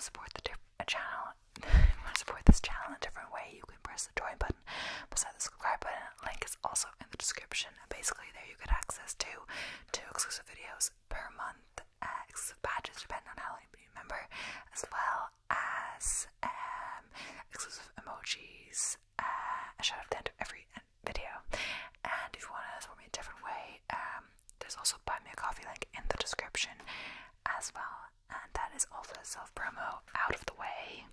support the channel, you want to support this channel in a different way, you can press the join button beside the subscribe button. Link is also in the description. And basically, there you get access to 2 exclusive videos per month, exclusive badges depending on how long you member, as well as exclusive emojis, a shout out at the end of every video. And if you want to support me a different way, there's also Buy Me a Coffee link in the description as well. And that is also self promo out of the way.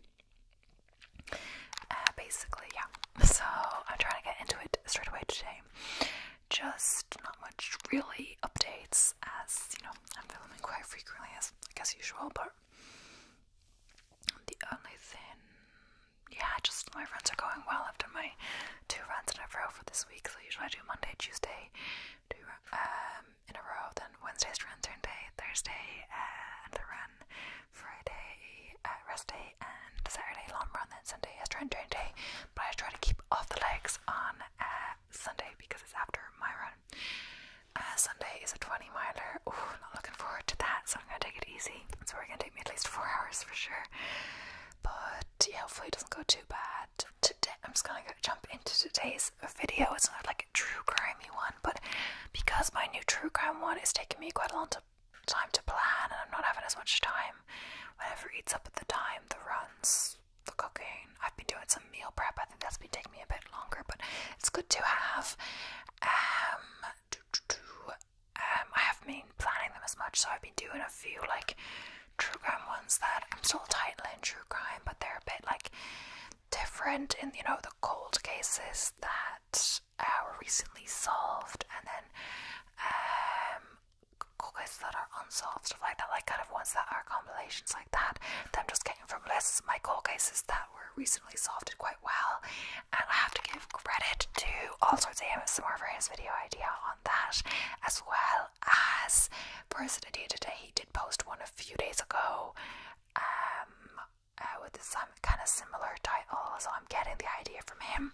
Basically, yeah. So I'm trying to get into it straight away today. Just not much really updates, as you know, I'm filming quite frequently as usual, but the only thing, yeah, just my runs are going well. I've done my 2 runs in a row for this week, so usually I do Monday, Tuesday, in a row, then Wednesday's run turn day, Thursday another run, Friday rest day, and Saturday long run, then Sunday is turn day. But I try to keep off the legs on Sunday because it's after my run. Sunday is a 20 miler. Ooh, not looking forward to that, so I'm gonna take it easy. It's probably gonna take me at least 4 hours for sure. But yeah, hopefully it doesn't go too bad. Today, I'm just gonna jump into today's video. It's not like a true crimey one, but because my new true crime one is taking me quite a long time to plan, and I'm not having as much time, whenever it eats up at the time, the runs, the cooking. I've been doing some meal prep. I think that's been taking me a bit longer, but it's good to have. I haven't been planning them as much, so I've been doing a few like true crime ones that I'm still titling true crime, but they're a bit like different in, you know, the cold cases that were recently solved, and then cold cases that are unsolved, stuff like that, like kind of ones that are compilations like that. I'm just getting from lists. My cold cases that were recently solved did quite well, and I have to give credit to All Sorts ASMR for his video idea on that, as well as Person Idea Today. He did post one a few days ago with this kind of similar title, so I'm getting the idea from him.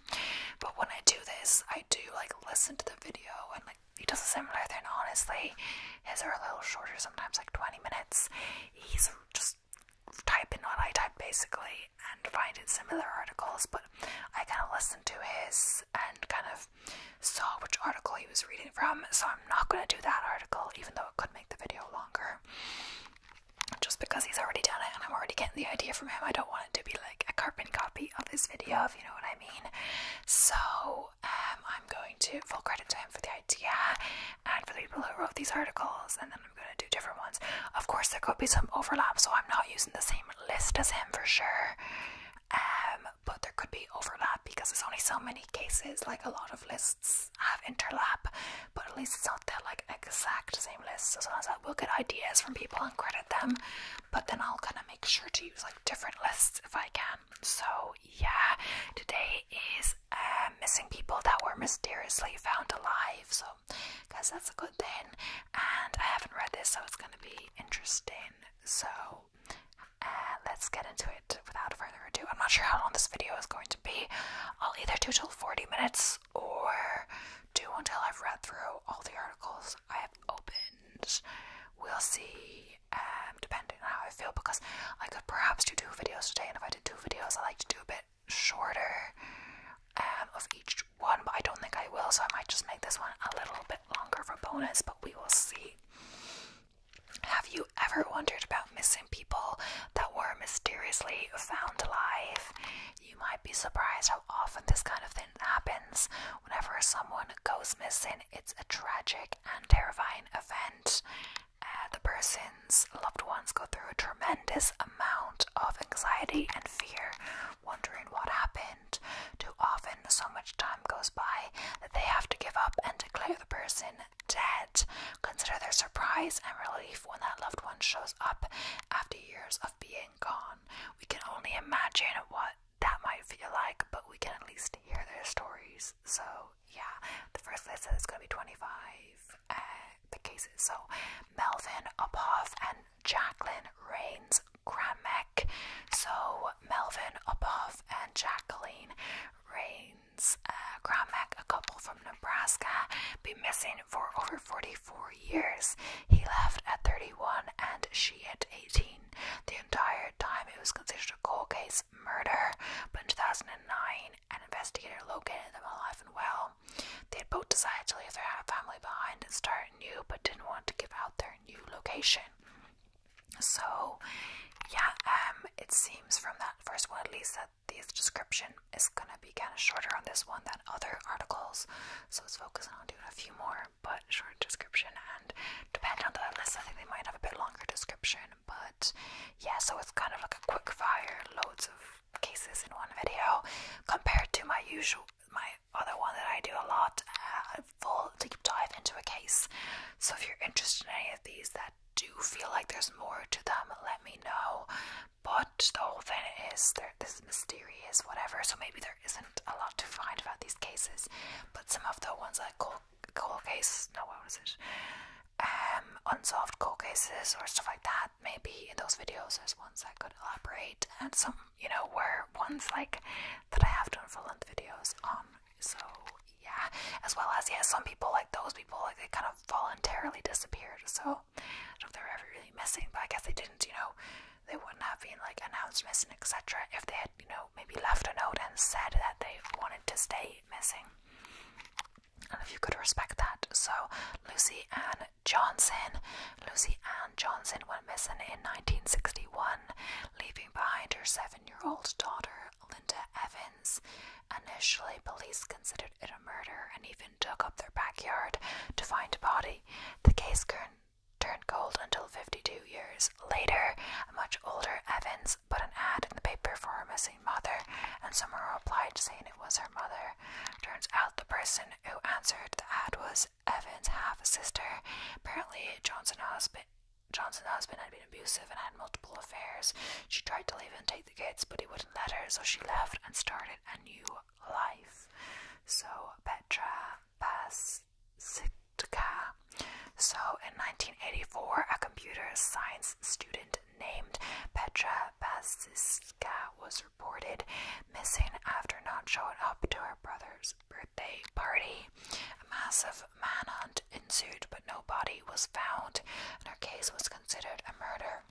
But when I do this, I do like listen to the video, and like he does a similar thing. Honestly, his are a little shorter, sometimes like 20 minutes. He's just typing what I type basically and finding similar articles, but I kind of listened to his and kind of saw which article he was reading from, so I'm not going to do that article, even though it could make the video longer, just because he's already done it and I'm already getting the idea from him. I don't want it to be like a carbon copy of his video, if you know what I mean. So I'm going to full credit to him for the idea and for the people who wrote these articles, and then I'm going to do different ones. Of course, there could be some overlap, so I'm not using the same list as him for sure. But there could be overlap because there's only so many cases. Like a lot of lists have interlap, but at least it's not the like exact same list. So sometimes I will get ideas from people and credit them, but then I'll kind of make sure to use like different lists if I can. So yeah, today is missing people that were mysteriously found alive. So guys, that's a good thing, and I haven't read this, so it's going to be interesting. So let's get into it without further ado. I'm not sure how long this video is going to be. I'll either do till 40 minutes or do until I've read through all the articles I have opened. We'll see, depending on how I feel, because I could perhaps do 2 videos today, and if I did 2 videos, I like to do a bit shorter of each one, but I don't think I will, so I might just make this one a little bit longer for bonus, but we will see. Have you ever wondered about missing people that were mysteriously found alive? You might be surprised how often this kind of thing happens. Whenever someone goes missing, it's a tragic and terrifying event. The person's loved ones go through a tremendous amount of anxiety and fear, wondering what happened. Too often, so much time goes by that they have to give up and declare the person dead. Consider their surprise and relief when that loved one shows up after years of being gone. We can only imagine what that might feel like, but we can at least hear their stories. So yeah, the first list says it's going to be 25 the cases. So Melvin Uphoff and Jacqueline Rains Gramek. So Melvin Uphoff and Jacqueline Rains Gramek, a couple from Nebraska, been missing for over 44 years. He left at 31 and she at 18. The entire time it was considered a cold case murder, but in 2009, an investigator located them alive and well. They had both decided to leave their family behind and start new, but didn't want to give out their new location. So, yeah, it seems from that first one at least that the description is gonna be kind of shorter on this one than other articles. So it's focusing on doing a few more, but short description. And depending on the list, I think they might have a bit longer description. But yeah, so it's kind of like a quick fire, loads of cases in one video, compared to my other one that I do a lot, a full deep dive into a case. So if you're interested in any of these that do feel like there's more to them, let me know. But the whole thing is this is mysterious, whatever, so maybe there isn't a lot to find about these cases. But some of the ones like cold case, no, what was it? Unsolved cold cases or stuff like that, maybe in those videos there's ones that could elaborate, and some, were ones like that I have done full length videos on. So yeah, as well as some people, like those people, like they kind of voluntarily disappeared. So I don't know if they were ever really missing, but I guess they didn't, they wouldn't have been like announced missing, etc. if they had, maybe left a note and said that they wanted to stay missing. And if you could respect that. So Lucy Ann Johnson went missing in 1961, leaving behind her 7-year-old daughter, Linda Evans. Initially, police considered it a murder and even dug up their backyard to find a body. The case turned cold until 52 years later. A much older Evans put an ad in the paper for her missing mother, and someone replied saying it was her mother. Turns out the person who answered the ad was Evans' half-sister. Apparently, Johnson's husband had been abusive and had multiple affairs. She tried to leave and take the kids, but he wouldn't let her, so she left and started a new life. So, Petra Pasitka. So, in 1984, a computer science student named Petra Pasitka was reported missing after not showing up to her brother's birthday party. A massive manhunt ensued, but no body was found, and her case was considered a murder.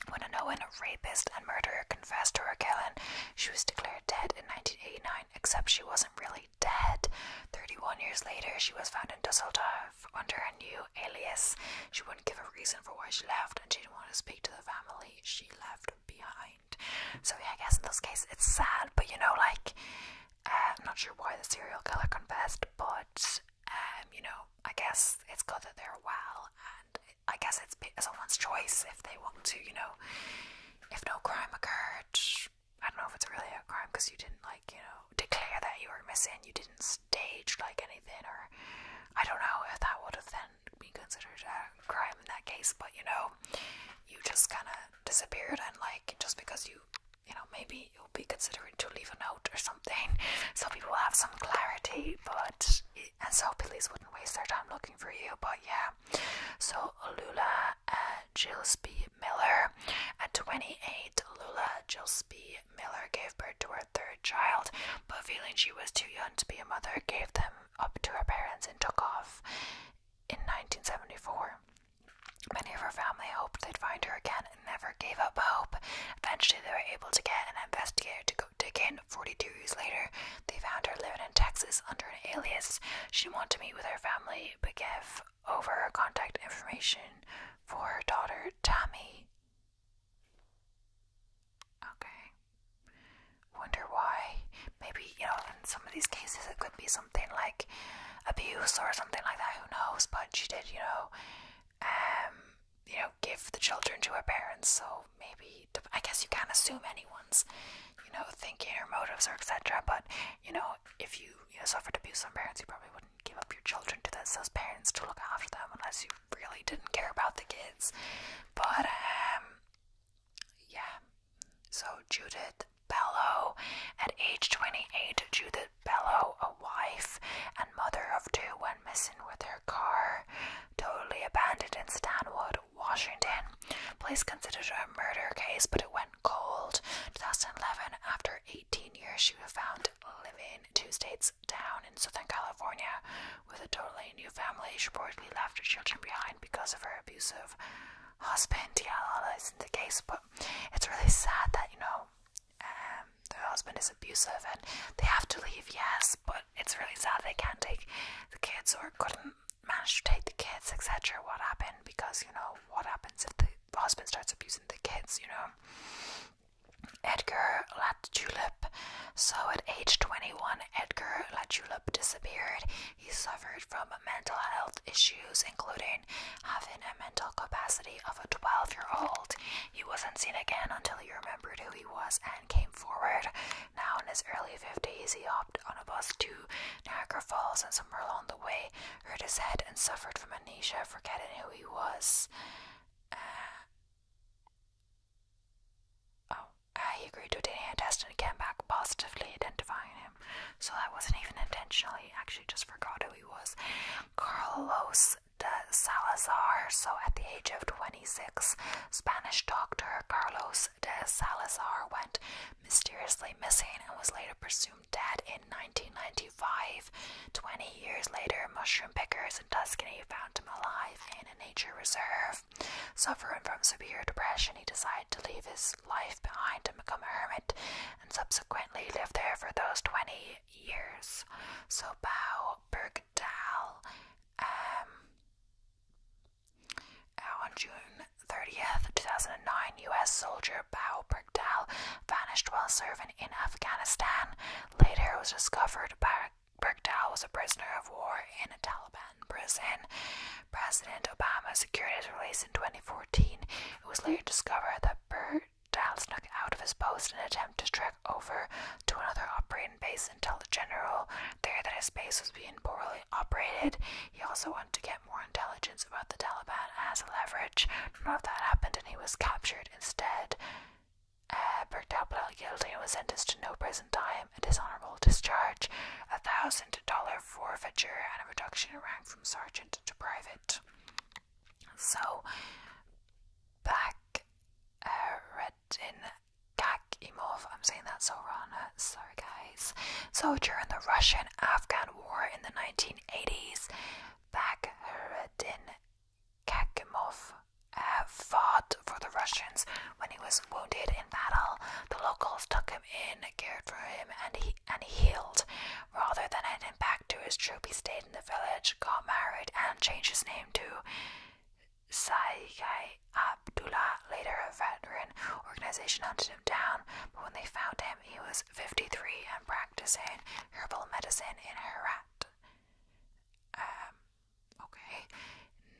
When a known rapist and murderer confessed to her killing, she was declared dead in 1989, except she wasn't really dead. 31 years later, she was found in Dusseldorf under a new alias. She wouldn't give a reason for why she left, and she didn't want to speak to the family she left behind. So yeah, I guess in those cases it's sad, but I'm not sure why the serial killer confessed, but I guess it's good that they're well, and I guess it's someone's choice if they want to, if no crime occurred. I don't know if it's really a crime because you didn't declare that you were missing, you didn't stage anything, or I don't know if that would have then been considered a crime in that case, but you just kind of disappeared, and just because maybe you'll be considering to leave a note or something so people will have some clarity, and so police wouldn't waste their time looking for you. But yeah, so Lula Gillespie Miller, at 28, Lula Gillespie Miller gave birth to her third child, but feeling she was too young to be a mother, gave them up to her parents and took off in 1974. Many of her family hoped they'd find her again and never gave up hope. Eventually, they were able to get an investigator to go digging. 42 years later, they found her living in Texas under an alias. She wanted to meet with her family, but gave over her contact information for her daughter, Tammy. Okay. Wonder why. Maybe, in some of these cases, it could be something like abuse or something like that. Who knows? But she did, give the children to her parents, so maybe, I guess you can't assume anyone's, thinking or motives or etc. But, if you, suffered abuse from parents, you probably wouldn't give up your children to those parents to look after them unless you really didn't care about the kids. But, yeah. So, Judith Bello, at age 28, Judith Bello, a wife and mother of two, went missing with her car totally abandoned in Stanwood, Washington. Police considered it a murder case, but it went cold. 2011, after 18 years, she was found living 2 states down in Southern California. children behind because of her abusive husband. Yeah, that isn't the case, but it's really sad that, you know, the husband is abusive and they have to leave, yes, but it's really sad they can't take the kids or couldn't manage to take the kids, etc. What happened? Because, you know, what happens if the husband starts abusing the kids, you know? Edgar Latulip. So at age 21, Edgar Latulip disappeared. He suffered from mental health issues, including having a mental capacity of a 12-year-old. He wasn't seen again until he remembered who he was and came forward. Now in his early 50s, he hopped on a bus to Niagara Falls and somewhere along the way hurt his head and suffered from amnesia, forgetting who he was. He agreed to a DNA test and came back positively identifying him. So that wasn't even intentional. He actually just forgot who he was. Carlos de Salazar. So at the age of 26, Spanish doctor Carlos de Salazar went mysteriously missing and was later presumed dead in 1995. 20 years later, mushroom pickers in Tuscany found him alive in a nature reserve. Suffering from severe depression, he decided to leave his life behind and become a hermit, and subsequently lived there for those 20 years. So Bao Bergdahl, on June 30th, 2009, U.S. soldier Bao Bergdahl vanished while serving in Afghanistan. Later, it was discovered Bergdahl was a prisoner of war in a Taliban prison. President Obama secured his release in 2014. It was later discovered that Bergdahl snuck out of his post in an attempt to trek over to another operating base and tell the general there that his base was being poorly operated. He also wanted to get more intelligence about the Taliban as leverage. None of that happened and he was captured instead. Bergdahl pled guilty and was sentenced to no prison time, a dishonorable discharge, $1,000 forfeiture, and a reduction in rank from sergeant to private. So, Redin Kakimov, I'm saying that so wrong, sorry guys. So during the Russian-Afghan War in the 1980s, Redin Kakimov fought for the Russians. When he was wounded in battle, the locals took him in, cared for him, and he healed. Rather than heading back to his troop, he stayed in the village, got married, and changed his name to Saigai Abdullah. Later, a veteran organization hunted him down, but when they found him, he was 53 and practicing herbal medicine in Herat. Okay.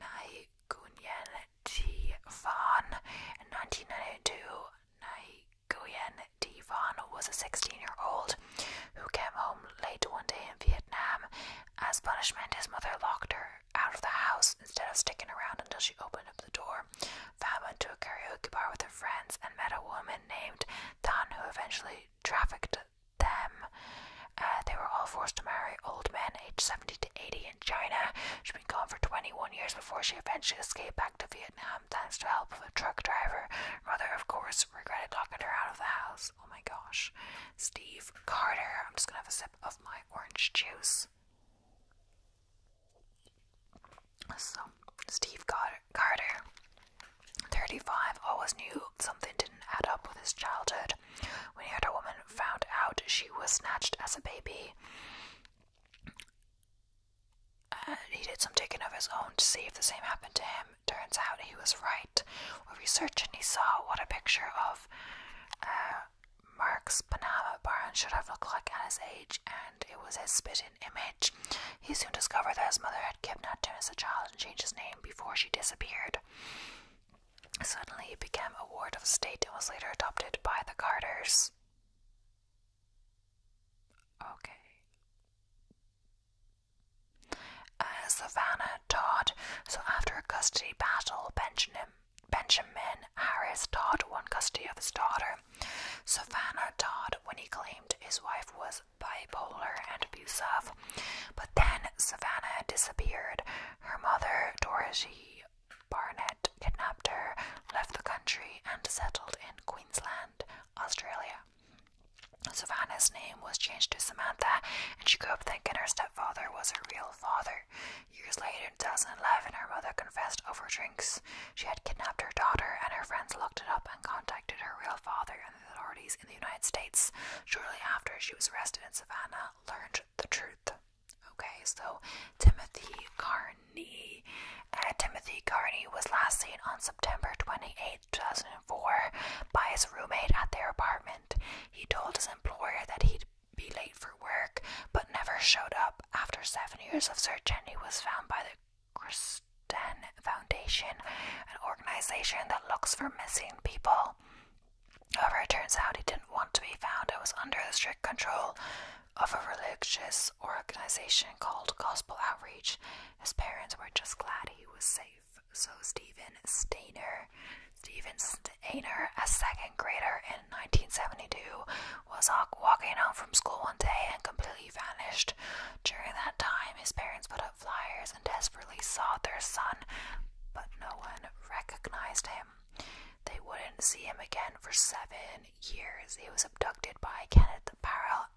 Naiguyen Tifan. In 1992, Naiguyen Tifan was a 16-year-old who came home late one day in Vietnam. As punishment, his mother locked her out of the house instead of sticking around until she opened up the door. Pham went to a karaoke bar with her friends and met a woman named Tan who eventually trafficked them. They were all forced to marry old men aged 70 to 80 in China. She'd been gone for 21 years before she eventually escaped back to Vietnam thanks to the help of a truck driver. Her mother, of course, regretted locking her out of the house. Oh my gosh. Steve Carter. I'm just gonna have a sip of my orange juice. So, Steve Carter, 35, always knew something didn't add up with his childhood. When he heard a woman found out she was snatched as a baby, he did some digging of his own to see if the same happened to him. Turns out he was right. While researching, he saw what a picture of Mark's Panama barn should have looked like at his age, and it was his spitting image. He soon discovered that his mother had kidnapped him as a child and changed his name before she disappeared. Suddenly he became a ward of the state and was later adopted by the Carters. Okay. Savannah Todd. So after a custody battle, Benjamin Harris Todd won custody of his daughter, Savannah Todd, when he claimed his wife was bipolar and abusive. But then Savannah disappeared. Her mother, Dorothy Barnett, kidnapped her, left the country, and settled in Queensland, Australia. Savannah's name was changed to Samantha, and she grew up thinking her stepfather was her real father. Years later, in 2011, her mother drinks. She had kidnapped her daughter, and her friends looked it up and contacted her real father and the authorities in the United States. Shortly after she was arrested in Savannah, learned the truth. Okay, so Timothy Carney. Timothy Carney was last seen on September 28, 2004 by his roommate at their apartment. He told his employer that he'd be late for work, but never showed up. After 7 years of searching, he was found by the Kristen Foundation, an organization that looks for missing people. However, it turns out he didn't want to be found and was under the strict control of a religious organization called Gospel Outreach. His parents were just glad he was safe. So Stephen Stainer, a second grader in 1972, was walking home from school one day and completely vanished. During that time, his parents put up flyers and desperately sought their son, but no one recognized him. They wouldn't see him again for 7 years. He was abducted by Kenneth Parnell,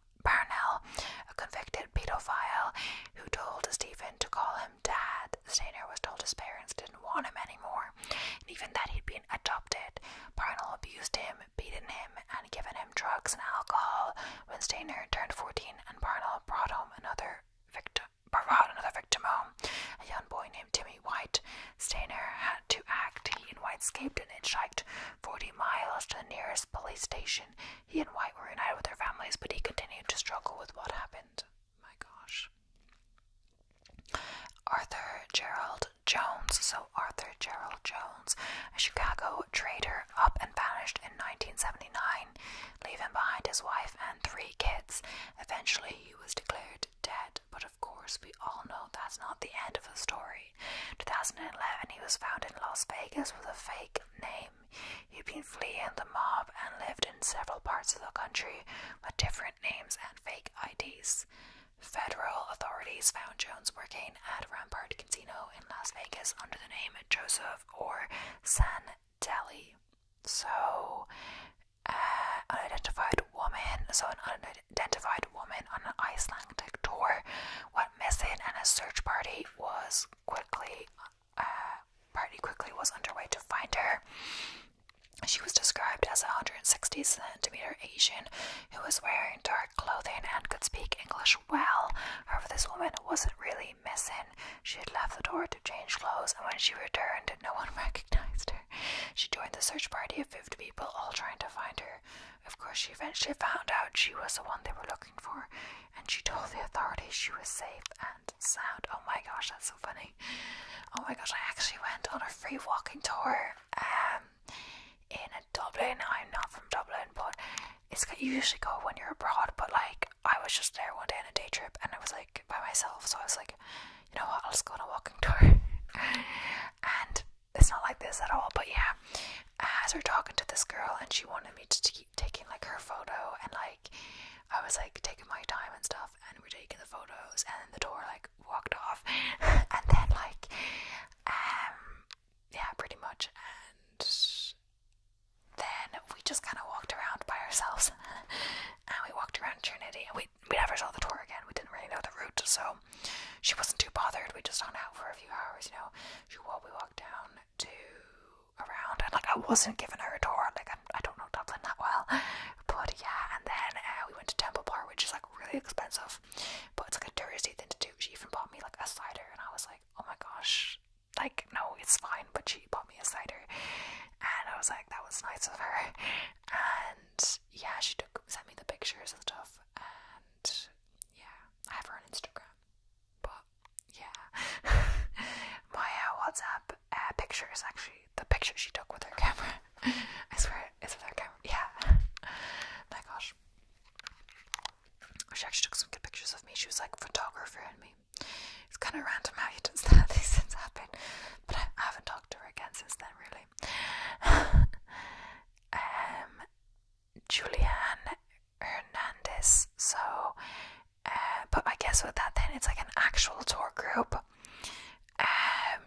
a convicted pedophile, who told Stephen to call him Dad. Stainer was told his parents didn't want him anymore, and even that he'd been adopted. Parnell abused him, beaten him, and given him drugs and alcohol. When Stainer turned 14, and Parnell brought another victim home, a young boy named Timmy White. Stainer had to act. He and White escaped and hitchhiked 40 miles to the nearest police station. He and White were united with their families, but he continued to struggle with what happened. My gosh. Arthur Gerald Jones. So Arthur Gerald Jones, a Chicago trader, up and vanished in 1979, leaving behind his wife and 3 kids. Eventually he was declared dead, but of course we all know that's not the end of the story. 2011 he was found in Las Vegas with a fake name. He'd been fleeing the mob and lived in several parts of the country with different names and fake IDs. Federal authorities found Jones working at Rampart Casino in Las Vegas under the name Joseph or Santelli. So, an unidentified woman on an Icelandic tour went missing, and a search party quickly was underway to find her. She was described as a 160-centimeter Asian who was wearing dark clothing and could speak English well. However, this woman wasn't really missing. She had left the door to change clothes, and when she returned, no one recognized her. She joined the search party of 50 people, all trying to find her. Of course, she eventually found out she was the one they were looking for, and she told the authorities she was safe and sound. Oh my gosh, that's so funny. Oh my gosh, I actually went on a free walking tour in Dublin. I'm not from Dublin, but you usually go when you're abroad, but like I was just there one day on a day trip and I was like by myself, so I was like, you know what, I'll just go on a walking tour. And it's not like this at all, but yeah, as we're talking to this girl and she wanted me to keep taking like her photo, and like I was like taking my time and stuff, and we're taking the photos, and then the tour like walked off. And then like yeah, pretty much, and then we just kind of walked around by ourselves. And we walked around Trinity, and we never saw the tour again. We didn't really know the route, so she wasn't too bothered. We just hung out for a few hours, you know. We walked down to around, and like I wasn't giving her a tour. Like I don't know Dublin that well, but yeah. And then we went to Temple Bar, which is like really expensive, but it's like a touristy thing to do. She even bought me like a cider, and I was like, oh my gosh, like no, it's fine. But she bought me a cider, and I was like, that was nice of her. And yeah, she sent me the pictures and stuff, and yeah, I have her on Instagram. But yeah, my WhatsApp picture is actually the picture she took with her camera. I swear it's with her camera. Yeah. My gosh. She actually took some good pictures of me. She was like photographer in me. It's kind of random how you just that these things happen, but I haven't talked to her again since then, really. Julianne Hernandez. So, but I guess with that, then it's like an actual tour group.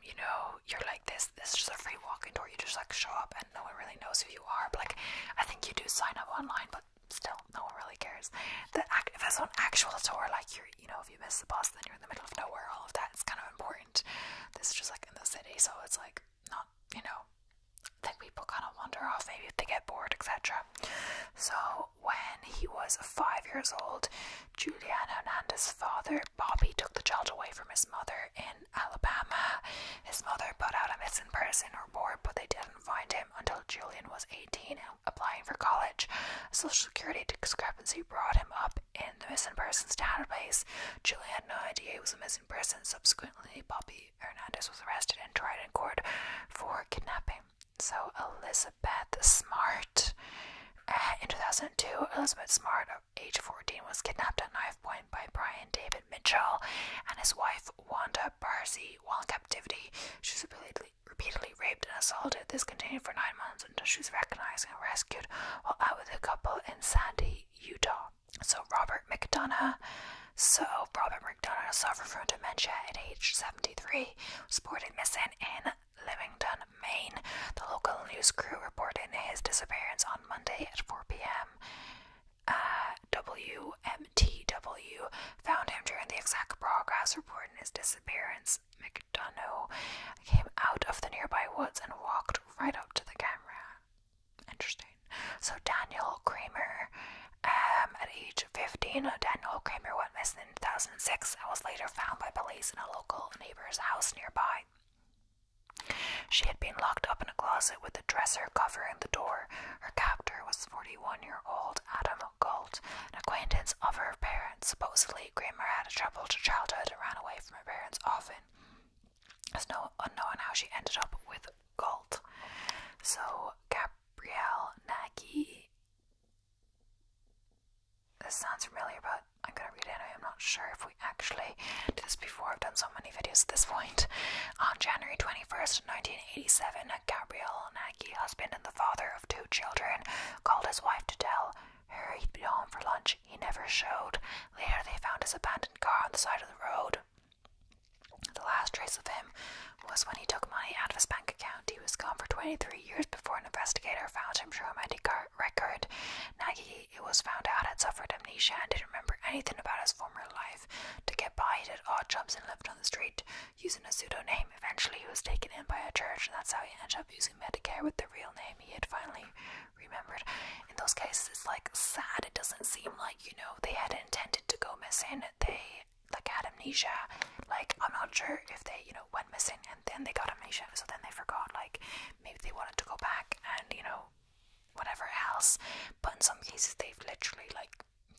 You know, you're like this is just a free walking tour. You just like show up and no one really knows who you are. But like, I think you do sign up online, but still, no one really cares. If it's an actual tour, like you know, if you miss the bus, then you're in the middle of nowhere. All of that, it's kind of important. This is just like in the city, so it's like you know, I think people kind of wander off maybe if they get bored, etc. So when he was 5 years old, Julian Hernandez's father, Bobby, took the child away from his mother in Alabama. His mother put out a missing person report, but they didn't find him until Julian was 18 and applying for college. A Social Security discrepancy brought him up in the missing persons database. Julian had no idea he was a missing person. Subsequently, Bobby Hernandez was arrested and tried in court for kidnapping. So Elizabeth Smart, in 2002, Elizabeth Smart, at age 14, was kidnapped at knife point by Brian David Mitchell and his wife Wanda Barzy while in captivity. She was repeatedly raped and assaulted. This continued for 9 months until she was recognized and rescued while out with a couple in Sandy, Utah. So Robert McDonough suffered from dementia at age 73, was reported missing in Leamington, Maine. The local news crew reported his disappearance on Monday at 4 p.m. WMTW found him during the exact broadcast reporting his disappearance. McDonough came out of the nearby woods and walked right up to the camera. Interesting. So Daniel Kramer, at age 15, Daniel Kramer went missing in 2006 and was later found by police in a local neighbor's house nearby. She had been locked up in a closet with a dresser covering the door. Her captor was 41-year-old Adam Galt, an acquaintance of her parents. Supposedly, Kramer had a troubled childhood and ran away from her parents often. It's unknown how she ended up with Galt. So, Gabrielle Nagy. This sounds familiar, but I'm going to read it anyway. I'm not sure if we actually did this before. I've done so many videos at this point. On January 21st, 1987, Gabrielle Nagy, husband and the father of 2 children, called his wife to tell her he'd be home for lunch. He never showed. Later, they found his abandoned car on the side of the road. The last trace of him was when he took money out of his bank account. He was gone for 23 years before an investigator found him through a medical record. Nagy, it was found out, had suffered amnesia and didn't remember anything about his former life. To get by, he did odd jobs and lived on the street using a pseudonym. Eventually, he was taken in by a church, and that's how he ended up using Medicare with the real name he had finally remembered. In those cases, it's like sad. It doesn't seem like, you know, they had intended to go missing. They had amnesia. I'm not sure if they, went missing and then they got amnesia, so then they forgot. Maybe they wanted to go back and, whatever else. But in some cases, they've literally,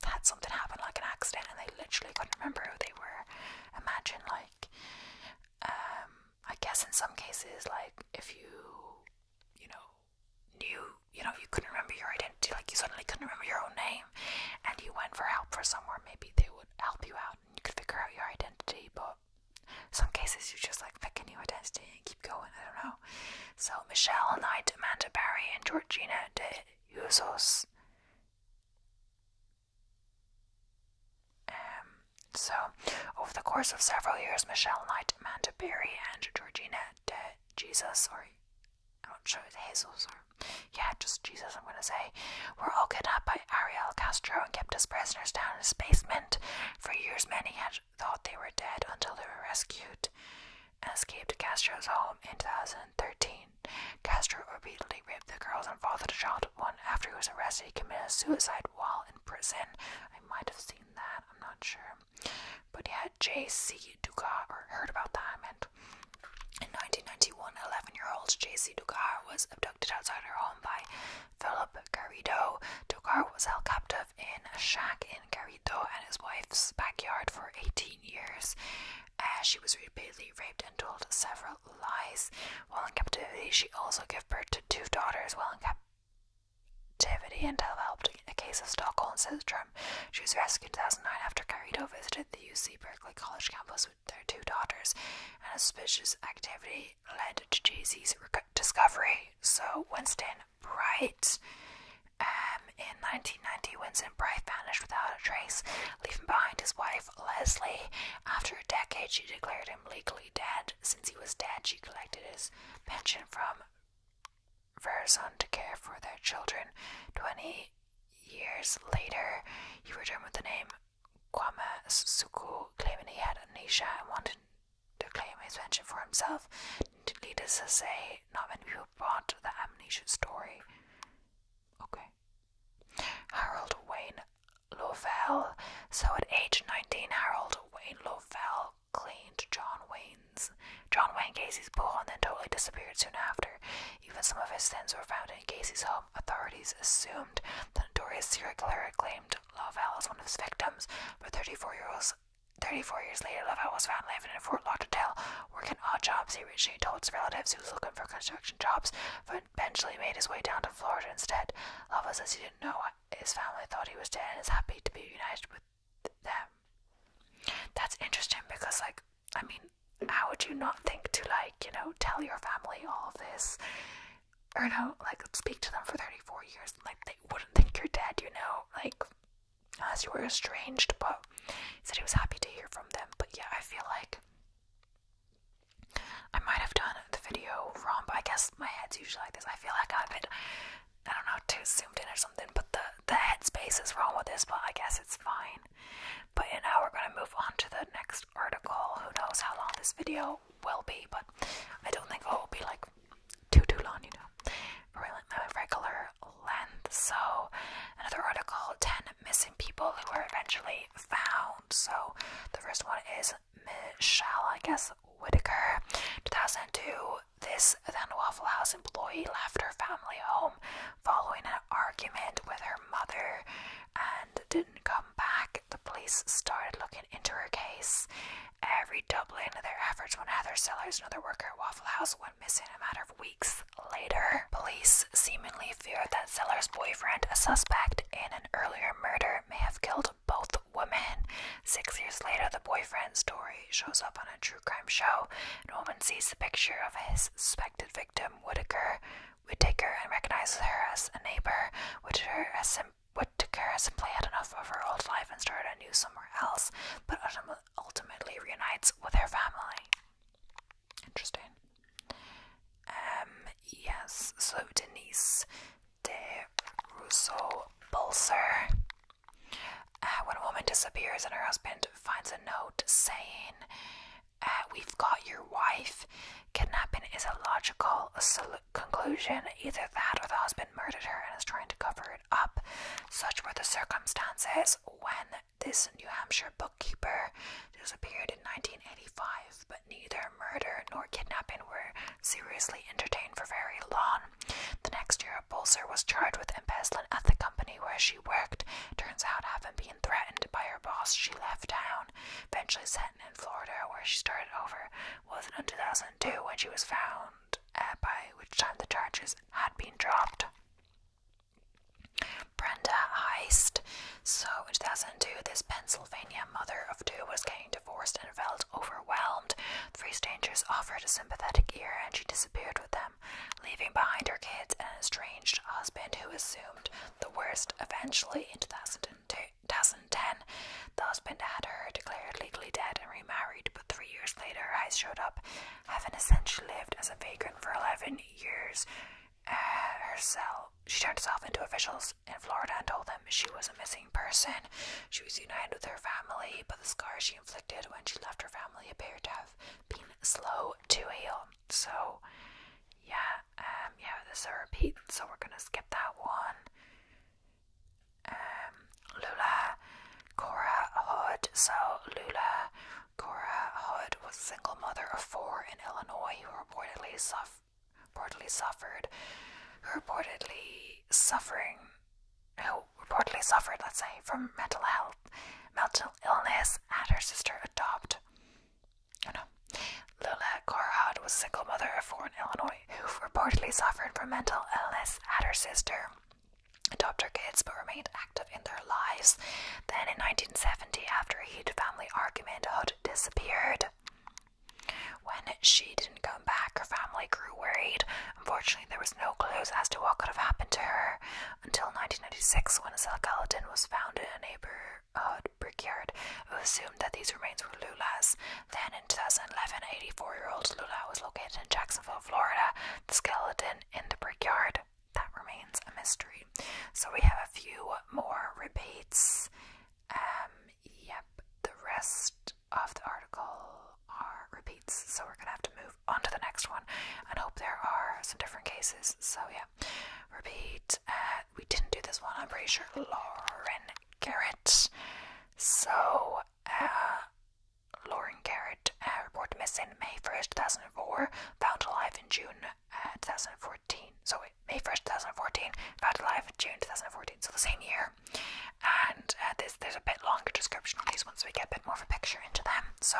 had something happen, like an accident, and they literally couldn't remember who they were. Imagine, I guess in some cases, if you, knew, you couldn't remember your identity, you suddenly couldn't remember your own name, and you went for help for somewhere, maybe they would help you out and you could figure out your identity. But some cases you just pick a new identity and keep going. I don't know. So Michelle Knight, Amanda Barry, and Georgina de Usos. So over the course of several years, Michelle Knight, Amanda Barry, and Georgina de Jesus, I'm not sure it's Jesus or just Jesus, I'm gonna say, were all kidnapped by Ariel Castro and kept as prisoners down in his basement. For years, many had thought they were dead until they were rescued and escaped to Castro's home in 2013. Castro repeatedly raped the girls and fathered a child of one. After he was arrested, he committed suicide while in prison. I might have seen that, I'm not sure. But J.C. Dugas, or heard about that, I meant. In 1991, 11-year-old J.C. Dugas was abducted outside her home by Philip Garrido. Dugas was held captive in a shack in Garrido and his wife's backyard for 18 years. She was repeatedly raped and told several lies. While in captivity, she also gave birth to 2 daughters while in captivity and developed a case of Stockholm Syndrome. She was rescued in 2009 after Garrido visited the UC Berkeley College campus with their 2 daughters, and a suspicious activity led to Jay-Z's discovery. So Winston Bright, in 1990, Winston Bright vanished without a trace, leaving behind his wife Leslie. After a decade, she declared him legally dead. Since he was dead, she collected his pension from Verizon to care for their children. 20 years later, he returned with the name Kwame Suku, claiming he had amnesia and wanted to claim his pension for himself. needless to say, not many people bought the amnesia story. Okay. Harold Wayne Lovell. So at age 19, Harold Wayne Lovell cleaned John Wayne Gacy's pool and then totally disappeared soon after. Even some of his sins were found in Gacy's home. Authorities assumed the notorious serial killer had claimed Lovell as one of his victims, but 34 years later, Lovell was found living in Fort Lauderdale, working odd jobs. He originally told his relatives he was looking for construction jobs, but eventually made his way down to Florida instead. Lovell says he didn't know his family thought he was dead and is happy to be united with them. That's interesting because, like, I mean, how would you not think to, like, you know, tell your family all of this? Or no, like, speak to them for 34 years, like, they wouldn't think you're dead, you know, like, as you were estranged. But he said he was happy to hear from them. But yeah, I feel like I might have done the video wrong, but I guess my head's usually like this. I feel like I'm a bit, I don't know, too zoomed in or something, but the headspace is wrong with this, but I guess it's fine. But you know, we're going to move on to the next article. Who knows how long this video will be, but I don't think it will be like too long, you know, regular length. So another article, 10 missing people who were eventually found. So the first one is Michelle, I guess, Whitaker. 2002, this then Waffle House employee left her family home following an argument with her mother and didn't come back. The police started looking into her case, redoubling their efforts when Heather Sellers, another worker at Waffle House, went missing a matter of weeks later. Police seemingly feared that Sellers' boyfriend, a suspect in an earlier murder, may have killed both women. 6 years later, the boyfriend's story shows up on a true crime show. A woman sees the picture of his suspected victim, Whitaker, and recognizes her as a neighbor. Whitaker has simply had enough of her old life and started anew somewhere else, but ultimately reunites with her family. Interesting. Yes, so Denise de Rousseau Bolser. When a woman disappears and her husband finds a note saying, "We've got your wife," kidnapping is a logical conclusion. Either that or the husband murdered her and is trying to cover it up. Such were the circumstances when this New Hampshire bookkeeper disappeared in 1985, but neither murder nor kidnapping were seriously entertained for very long. The next year, Bolser was charged with embezzling at the company where she worked. Turns out, having been threatened by her boss, she left town, eventually settling in Florida, where she started over. Wasn't until 2002 when she was found, by which time the charges had been dropped. Brenda Heist. So in 2002, this Pennsylvania mother of two was getting divorced and felt overwhelmed. Three strangers offered a sympathetic ear and she disappeared with them, leaving behind her kids and an estranged husband who assumed the worst. Eventually, in 2010, the husband had her declared legally dead and remarried, but 3 years later, Heist showed up, having essentially lived as a vagrant for 11 years. She turned herself into officials in Florida and told them she was a missing person. She was united with her family, but the scars she inflicted when she left her family appeared to have been slow to heal. So, yeah, this is a repeat, so we're gonna skip that one. Lula Cora Hood. So, Lula Cora Hood was a single mother of 4 in Illinois who reportedly suffered, let's say, from mental illness, had her sister adopt. Lula Cora was a single mother of 4 in Illinois who reportedly suffered from mental illness, had her sister adopt her kids, but remained active in their lives. Then in 1970, after a heated family argument, Hood disappeared. When she didn't come back, her family grew worried. Unfortunately, there was no clues as to what could have happened to her until 1996, when a skeleton was found in a neighborhood brickyard. It was assumed that these remains were Lula's. Then in 2011, 84-year-old Lula was located in Jacksonville, Florida. The skeleton in the brickyard, that remains a mystery. So we have a few more repeats. Yep, the rest of the article are repeats, so we're gonna have to move on to the next one and hope there are some different cases. So yeah, repeat. We didn't do this one, I'm pretty sure. Lauren Garrett. So Lauren Garrett, reported missing May 1st, 2004, found alive in June 2014. So May 1st, 2014, found alive in June 2014, so the same year. And there's a bit longer description on these ones, so we get a bit more of a picture into them. So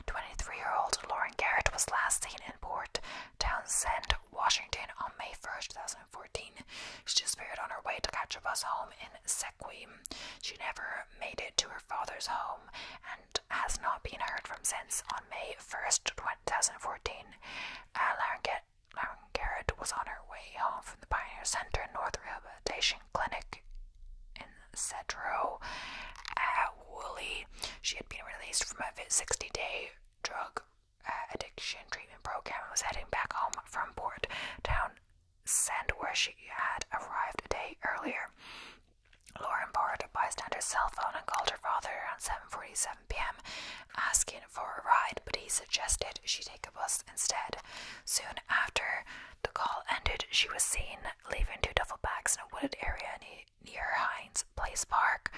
23-year-old Lauren Garrett was last seen in Port Townsend, Washington on May 1st, 2014. She disappeared on her way to catch a bus home in Sequim. She never made it to her father's home and has not been heard from since. On May 1st, 2014, Lauren Garrett was on her way home from the Pioneer Center North Rehabilitation Clinic in Cedro, Woolley. She had been released from a 60-day drug addiction treatment program and was heading back home from Port Townsend, where she had arrived a day earlier. Lauren borrowed a bystander's cell phone and called her father around 7:47 p.m. asking for a ride, but he suggested she take a bus instead. Soon after the call ended, she was seen leaving 2 duffel bags in a wooded area near Hines Place Park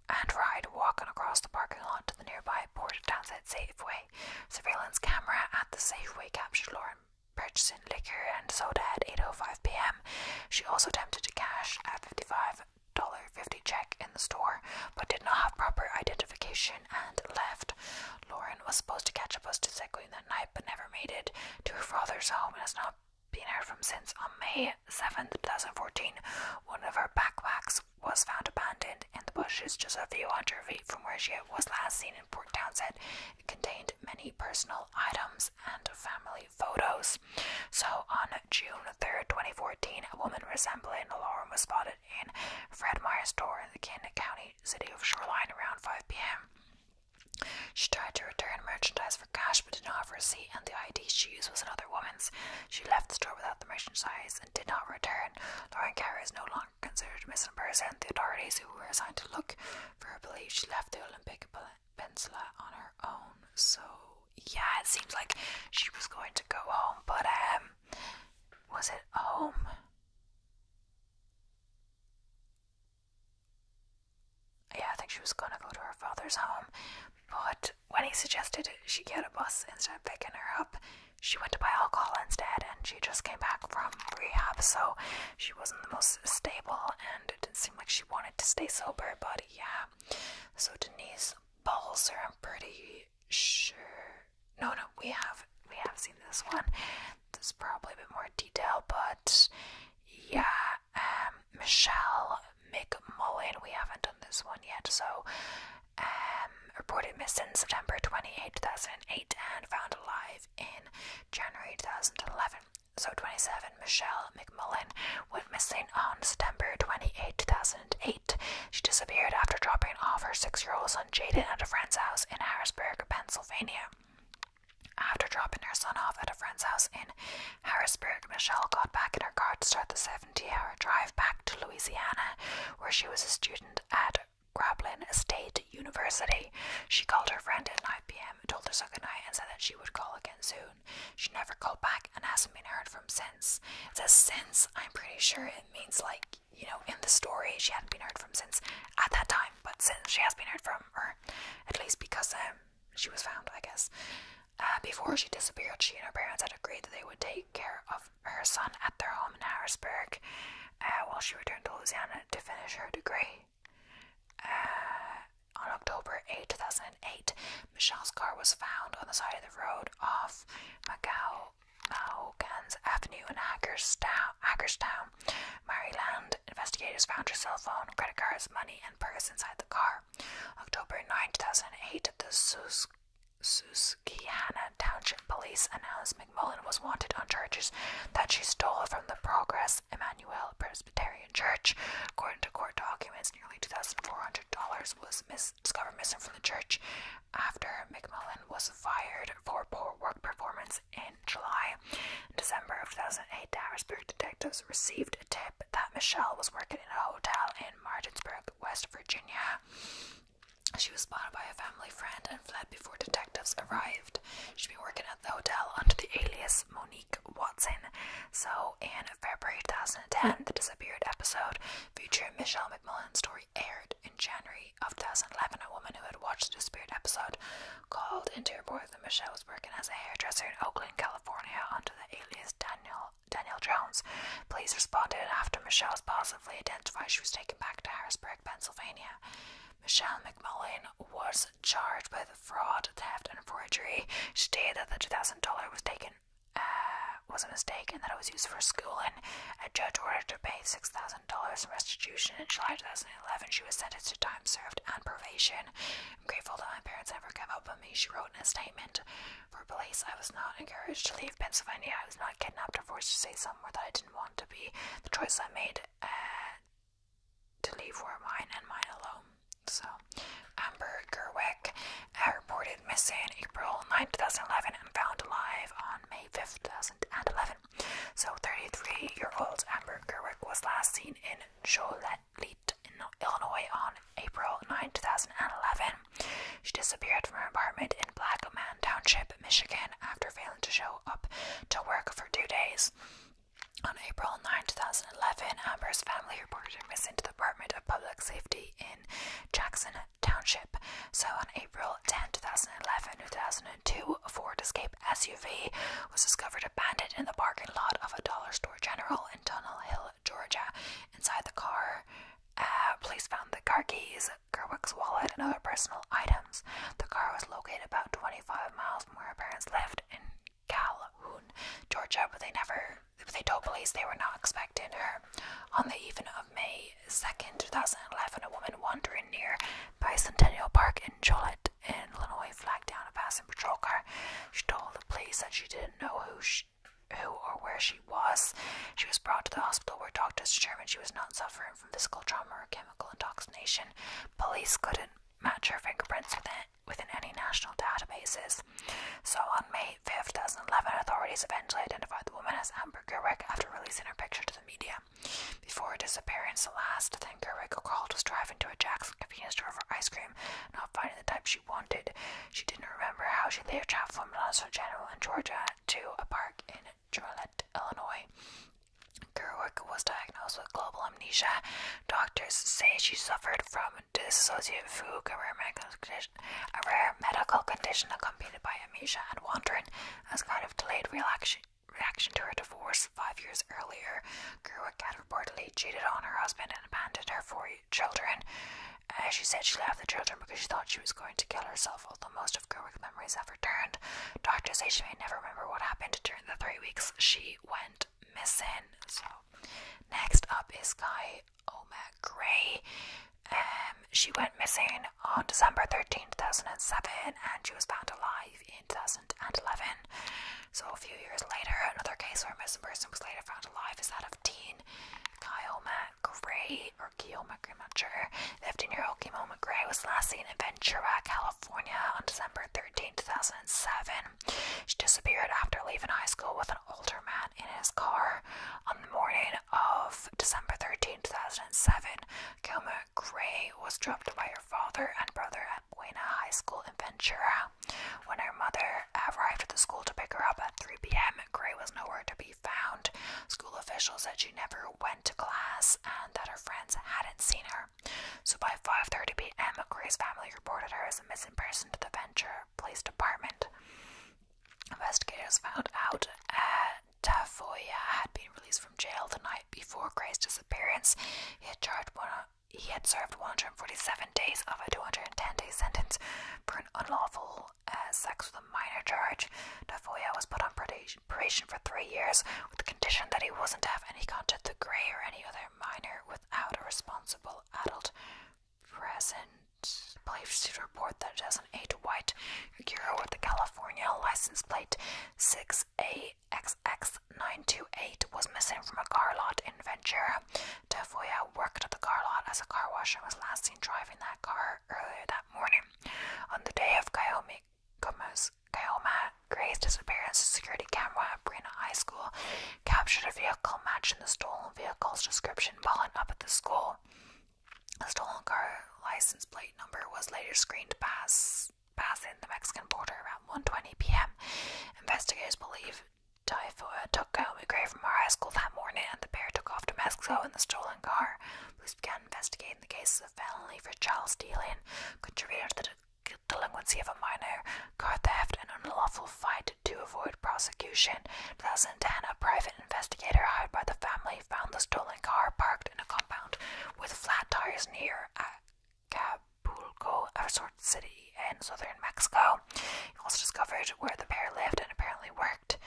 and walking across the parking lot to the nearby Port Townsend Safeway. Surveillance camera at the Safeway captured Lauren purchasing liquor and soda at 8:05 p.m. She also attempted to cash a $55.50 check in the store, but did not have proper identification and left. Lauren was supposed to catch a bus to Sequim that night, but never made it to her father's home and has not been heard from since. On May 7th, 2014, one of her backpacks was found abandoned in the bushes just a few hundred feet from where she was last seen in Port Townsend. It contained many personal items and family photos. So on June 3rd, 2014, a woman resembling Lauren was spotted in Fred Meyer's store in the Kin County city of Shoreline around 5 p.m. She tried to return merchandise for cash but did not have a receipt, and the ID she used was another woman's. She left the store without the merchandise and did not return. Lauren Garrett is no longer considered a missing person. The authorities who were assigned to look for her believe she left the Olympic Peninsula on her own. So yeah, it seems like she was going to go home, but was it home? Yeah, I think she was going to go to her father's home, but when he suggested she get a bus instead of picking her up, she went to buy alcohol instead, and she just came back from rehab, so she wasn't the most stable, and it didn't seem like she wanted to stay sober, but yeah. So Denise Balser, I'm pretty sure. No, we have seen this one. There's probably a bit more detail, but yeah, Michelle McMullen, we haven't done this one yet. So reported missing September 28, 2008 and found alive in January 2011. So 27, Michelle McMullen went missing on September 28, 2008. She disappeared after dropping off her 6-year-old son Jaden at a friend's house in Harrisburg, Pennsylvania. After dropping her son off at a friend's house in Harrisburg, Michelle got back in her car to start the 70-hour drive back to Louisiana, where she was a student at Grablin State University. She called her friend at 9 p.m., told her so goodnight, and said that she would call again soon. She never called back and hasn't been heard from since. It says since. I'm pretty sure it means, like, you know, in the story she hadn't been heard from since at that time, but since she has been heard from, or at least because she was found, I guess. Before she disappeared, she and her parents had agreed that they would take care of her son at their home in Harrisburg while she returned to Louisiana to finish her degree. On October 8, 2008, Michelle's car was found on the side of the road off Mahogans Avenue in Hagerstown, Maryland. Investigators found her cell phone, credit cards, money, and purse inside the car. October 9, 2008, the Susquehanna Township Police announced McMullen was wanted on charges that she stole from the Progress Emmanuel Presbyterian Church. According to court documents, nearly $2,400 was discovered missing from the church after McMullen was fired for poor work performance in July. In December of 2008, Harrisburg detectives received a tip that Michelle was working in a hotel in Martinsburg, West Virginia. She was spotted by a family friend and fled before detectives arrived. She'd been working at the hotel under the alias Monique Watson. So, in February 2010, the disappeared episode featuring Michelle McMullen's story aired. In January of 2011, a woman who had watched the disappeared episode called in to report that Michelle was working as a hairdresser in Oakland, California, under the alias Danielle Jones. Police responded after Michelle was positively identified. She was taken back to Harrisburg, Pennsylvania. Michelle McMullen was charged with fraud, theft, and forgery. She stated that the $2,000 was a mistake and that it was used for schooling. A judge ordered her to pay $6,000 in restitution. In July 2011, she was sentenced to time served and probation. I'm grateful that my parents never gave up on me, she wrote in a statement. For police, I was not encouraged to leave Pennsylvania. I was not kidnapped or forced to stay somewhere that I didn't want to be. The choice I made to leave were mine and mine alone. So, Amber Gerwick reported missing April 9, 2011 and found alive on May 5, 2011. So, 33-year-old Amber Gerwick was last seen in Joliet, Illinois on April 9, 2011. She disappeared from her apartment in Black Man Township, Michigan after failing to show up to work for 2 days. On April 9, 2011, Amber's family reported her missing to the Department of Public Safety in Jackson Township. So on April 10, 2011, 2002, a Ford Escape SUV was discovered abandoned in the parking lot of a Dollar Store General in Tunnel Hill, Georgia. Inside the car, police found the car keys, Gerwick's wallet, and other personal items. The car was located about 25 miles from where her parents lived in Calhoun, Georgia, but they told police they were not expecting her. On the evening of May 2nd, 2011, a woman wandering near Bicentennial Park in Joliet, in Illinois, flagged down a passing patrol car. She told the police that she didn't know who or where she was. She was brought to the hospital where doctors determined she was not suffering from physical trauma or chemical intoxication. Police couldn't match her fingerprints within any national databases. So on May 5th, 2011, authorities eventually identified the woman as Amber Gerwick after releasing her picture to the media. Before her disappearance, the last thing Gerwick recalled was driving to a Jack's convenience store for ice cream, not finding the type she wanted. She didn't remember how she later traveled from Dollar General in Georgia to a park in Joliet, Illinois. Gerwick was diagnosed with global amnesia. Doctors say she suffered from dissociative fugue, a rare medical condition accompanied by amnesia and wandering, as kind of delayed reaction to her divorce 5 years earlier. Gerwick had reportedly cheated on her husband and abandoned her 4 children. She said she left the children because she thought she was going to kill herself, although most of Gerwick's memories have returned. Doctors say she may never remember what happened during the 3 weeks she went missing. So, next up is Kyoma Gray. She went missing on December 13, 2007, and she was found alive in 2011. So, a few years later, another case where a missing person was later found alive is that of teen Kyoma Gray, or Kyoma Gray, I'm not sure. 15-year-old Kyoma Gray was last seen in Ventura, California on December 13, 2007. She disappeared after leaving high school with an older man in his car. On the morning of December 13, 2007, Kyoma Gray was dropped by her father and brother at Buena High School in Ventura. When her mother arrived at the school to pick her up at 3 p.m., Gray was nowhere to be found. School officials said she never went to class and that her friends hadn't seen her. So by 5:30 p.m., Gray's family reported her as a missing person to the Ventura Police Department. Investigators found out Tafoya had been released from jail the night before Gray's disappearance. He had served 147 days of a 210-day sentence for an unlawful sex with a minor charge. Tafoya was put on probation for 3 years with the condition that he wasn't to have any contact with Gray or any other minor without a responsible adult present. Police received a report that 2008 white Acura with the California license plate 6AXX928 was missing from a car lot in Ventura. Tafoya worked at the car lot as a car washer and was last seen driving that car earlier that morning. On the day of Kyoma Gray's disappearance, a security camera at Buena High School captured a vehicle matching the stolen vehicle's description pulling up at the school. The stolen car license plate number was later screened to pass in the Mexican border around 1:20 p.m. Investigators believe Taifoa took Naomi Gray from our high school that morning, and the pair took off to Mexico in the stolen car. Police began investigating the cases of felony for child stealing, contributed to the delinquency of a minor, car theft, and unlawful fight to avoid prosecution. In 2010, a private investigator hired by the family found the stolen car parked in a compound with flat tires near Acapulco, a resort city in southern Mexico. He also discovered where the pair lived and apparently worked.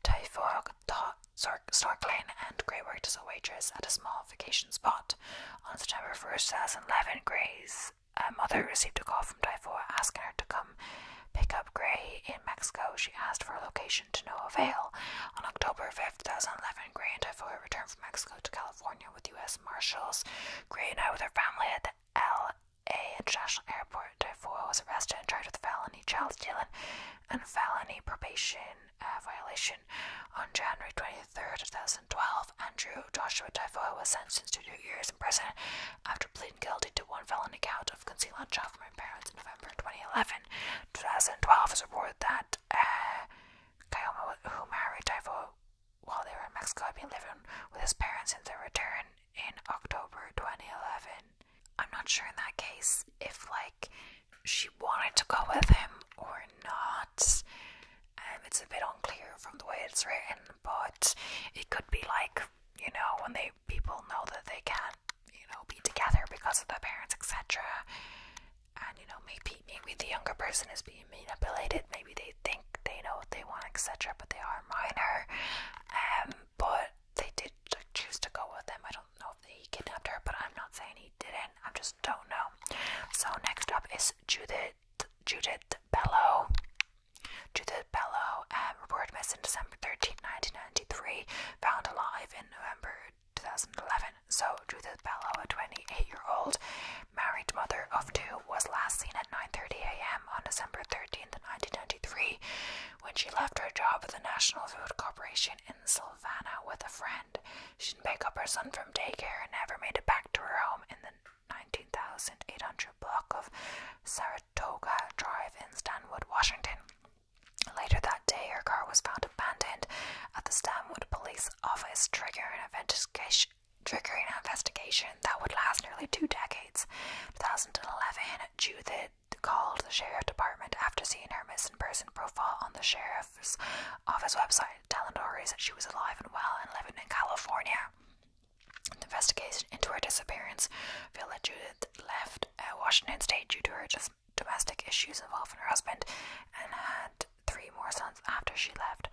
Taifoa taught snorkeling, and Gray worked as a waitress at a small vacation spot. On September 1st, 2011, Gray's mother received a call from Taifoa asking her to come pick up Gray in Mexico. She asked for a location to no avail. On October 5th, 2011, Gray and Taifoa returned from Mexico to California with U.S. Marshals. Gray and I with her family at the L.A. International Airport. Taifoa was arrested and charged with felony child stealing and felony probation violation. On January 23rd, 2012, Andrew Joshua Taifoa was sentenced to 2 years in prison after pleading guilty to one felony count of concealing a child from her parents in November 2011. 2012 is reported that Kayoma, who married Taifoa while they were in Mexico, had been living with his parents since their return in October 2011. I'm not sure in that case if, like, she wanted to go with him or not. It's a bit unclear from the way it's written, but it could be like, you know, when people know that they can't, you know, be together because of their parents, etc. And, you know, maybe the younger person is being manipulated. Maybe they think they know what they want, etc., but they are minor. But they did choose to go with him. I don't know if he kidnapped her, but I'm not saying he didn't. I just don't know. So next up is Judith Bello. Judith Bello, reported missing December 13, 1993, found alive in November 2011. So Judith Bello, a 28-year-old married mother of two, was last seen at 9:30 a.m. on December 13, 1993, when she left her job at the National Food Corporation in Savannah with a friend. She didn't pick up her son from daycare and never made it back to her home in the 19,800 block of Saratoga Drive in Stanwood, Washington. Later that day, her car was found abandoned at the Stanwood Police Office, triggering an investigation that would last nearly 2 decades. 2011, Judith called the Sheriff Department after seeing her missing person profile on the Sheriff's Office website, telling authorities that she was alive and well and living in California. The investigation into her disappearance revealed that Judith left Washington State due to her domestic issues involving her husband and had 3 more sons after she left.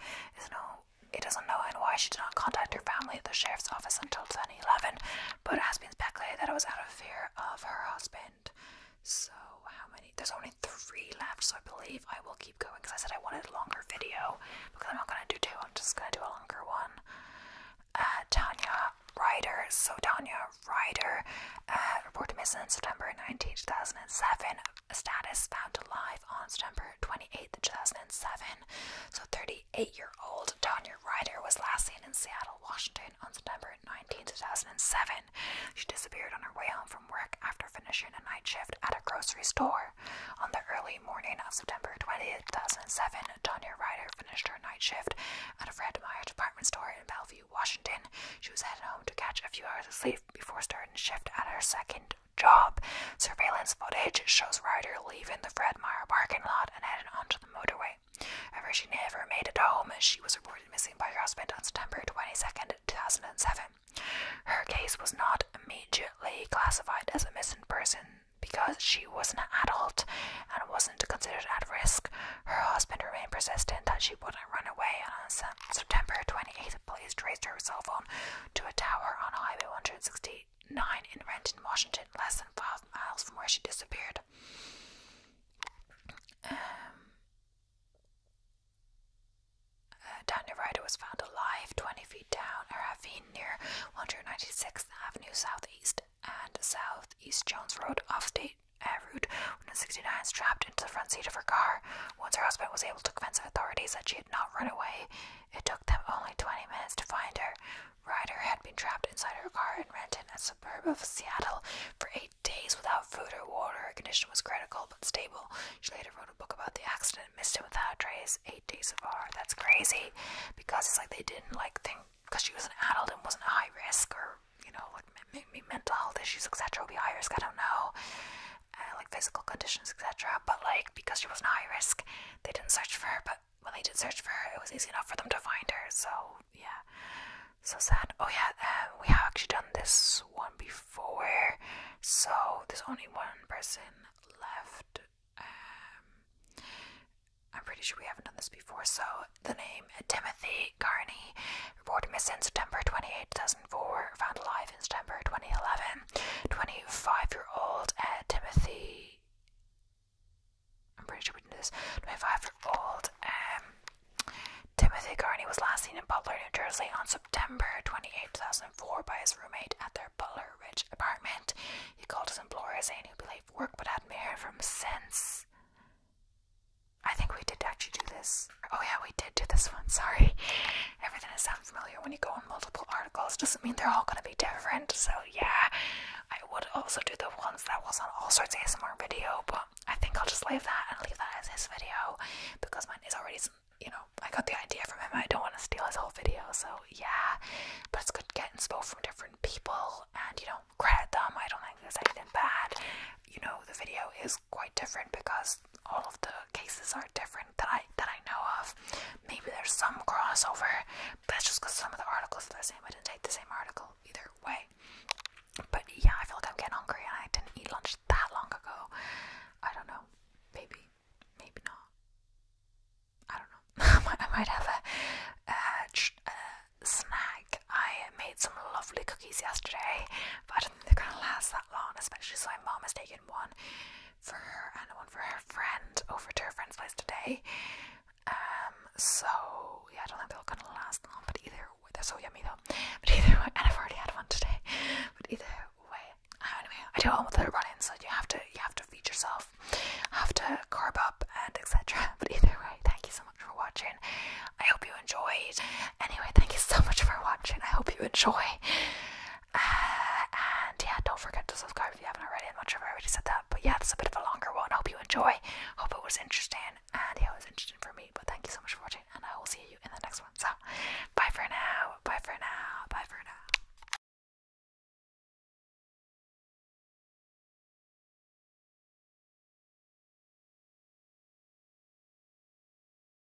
It doesn't know why she did not contact her family at the sheriff's office until 2011, but it has been speculated that it was out of fear of her husband. So how many? There's only 3 left, so I believe I will keep going because I said I wanted a longer video because I'm not going to do 2, I'm just going to do a longer one. Tanya Ryder. So Tanya Ryder reported missing in September 19, 2007. Status found alive on September 28, 2007. So 38-year-old Tanya Ryder was last seen in Seattle, Washington on September 19, 2007. She disappeared on her way home from work after finishing a night shift at a grocery store. On the early morning of September 20, 2007, Tanya Ryder finished her night shift at a Fred Meyer department store in Bellevue, Washington. She was headed home to catch a few hours of sleep before starting shift at her second job. Surveillance footage shows Ryder leaving the Fred Meyer parking lot and heading onto the motorway. However, she never made it home. She was reported missing by her husband on September 22nd, 2007. Her case was not immediately classified as a missing person because she was an adult and wasn't considered at risk. Her husband remained persistent that she wouldn't run away, and on September 28th, police traced her cell phone to a tower on Highway 169 in Renton, Washington, less than 5 miles from where she disappeared. Tanya Ryder was found alive 20 feet down a ravine near 196th Avenue Southeast and Southeast Jones Road off State Route 169, strapped into the front seat of her car. Once her husband was able to convince authorities that she had not run away, it took them only 20 minutes to find her. Ryder had been trapped inside her car in Renton, a suburb of Seattle, for 8 days without food or days, 8 days so far. That's crazy, because it's like they didn't like think, because she was an adult and wasn't a high risk, or you know, like maybe mental health issues, etc. will be high risk. I don't know, like physical conditions, etc. But like because she wasn't high risk, they didn't search for her. But when they did search for her, it was easy enough for them to find her. So yeah, so sad. Oh yeah, we have actually done this one before, so there's only one person left. I'm pretty sure we haven't done this before. So the name Timothy Carney, reported missing September 28, 2004, found alive in September 2011. 25-year-old Timothy. I'm pretty sure we did this. 25-year-old Timothy Carney was last seen in Butler, New Jersey on September 28, 2004 by his roommate at their Butler Ridge apartment. He called his employer saying he'd be late for work, but hadn't heard from him since. I think we did actually do this. Oh yeah, we did do this one, sorry. Everything is sound familiar when you go on multiple articles. Doesn't mean they're all going to be different. So yeah, I would also do the ones that was on All Sorts ASMR video, but I think I'll just leave that as his video, because mine is already, you know, I got the idea from him. I don't want to steal his whole video, so yeah. But it's good getting inspo from different people and, you know, credit them. I don't think there's anything bad. You know, the video is quite different because all of the cases are different that I know of. Maybe there's some crossover, but it's just because some of the articles are the same. I didn't take the same article either way. But yeah, I feel like I'm getting hungry and I didn't eat lunch that long ago. I don't know. Maybe not. I don't know. I might have a snack. I made some lovely cookies yesterday, but I don't think they're gonna last that long, especially so my mom has taken one for her and one for her friend over to her friend's place today. So yeah, I don't think they're gonna last long, but either way, they're so yummy though. But either way, and I've already had one today. But either way, anyway, I do all with the running, so you have to feed yourself, have to carb up and etc. But either way, thank you so much for watching. I hope you enjoyed. Anyway, thank you so much for watching. I hope you enjoy.